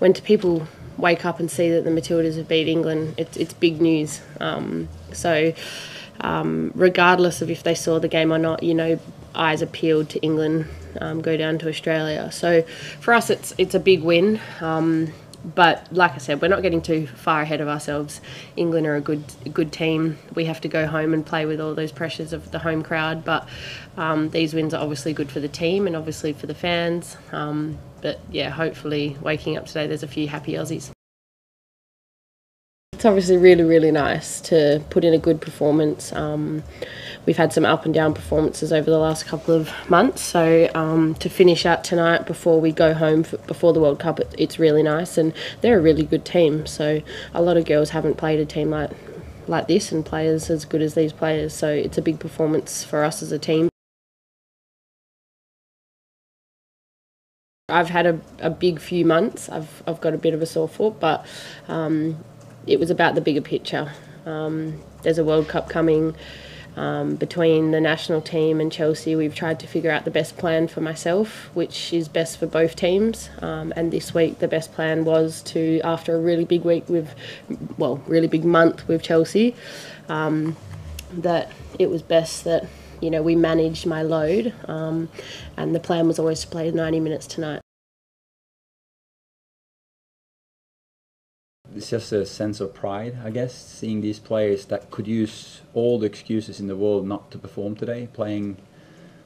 when people wake up and see that the Matildas have beat England, it's big news. So regardless of if they saw the game or not, you know, eyes are peeled to England, go down to Australia. So for us, it's a big win. But like I said, we're not getting too far ahead of ourselves. England are a good team. We have to go home and play with all those pressures of the home crowd. But these wins are obviously good for the team and obviously for the fans. But yeah, hopefully waking up today, there's a few happy Aussies. It's obviously really, really nice to put in a good performance. We've had some up and down performances over the last couple of months, so to finish out tonight before we go home before the World Cup, it's really nice, and they're a really good team. So a lot of girls haven't played a team like this and players as good as these players, so it's a big performance for us as a team. I've had a big few months. I've got a bit of a sore foot, but it was about the bigger picture. There's a World Cup coming. Between the national team and Chelsea, we've tried to figure out the best plan for myself, which is best for both teams. And this week, the best plan was to, after a really big week really big month with Chelsea, that it was best that, you know, we managed my load. And the plan was always to play 90 minutes tonight. It's just a sense of pride, I guess, seeing these players that could use all the excuses in the world not to perform today, playing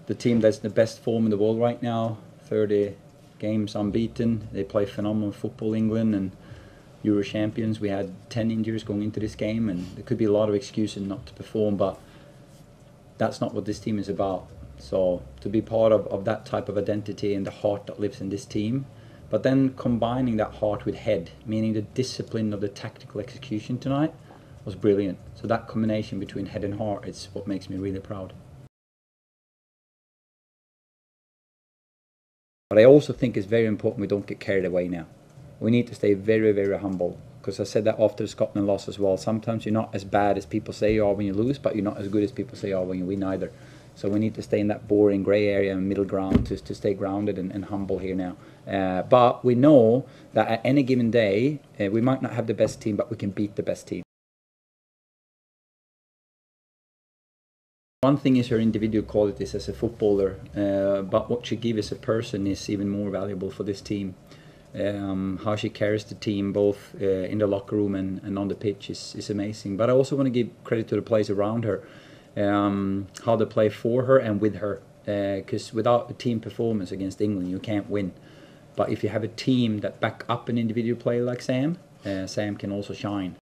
the team that's in the best form in the world right now, 30 games unbeaten. They play phenomenal football, England, and Euro champions. We had 10 injuries going into this game, and there could be a lot of excuses not to perform, but that's not what this team is about. So to be part of that type of identity and the heart that lives in this team, but then combining that heart with head, meaning the discipline of the tactical execution tonight, was brilliant. So that combination between head and heart is what makes me really proud. But I also think it's very important we don't get carried away now. We need to stay very, very humble. Because I said that after the Scotland loss as well. Sometimes you're not as bad as people say you are when you lose, but you're not as good as people say you are when you win either. So we need to stay in that boring grey area and middle ground to stay grounded and humble here now. But we know that at any given day, we might not have the best team, but we can beat the best team. One thing is her individual qualities as a footballer, but what she gives as a person is even more valuable for this team. How she carries the team both in the locker room and on the pitch is amazing. But I also want to give credit to the players around her. How they play for her and with her, because without a team performance against England you can't win, but if you have a team that back up an individual player like Sam, Sam can also shine.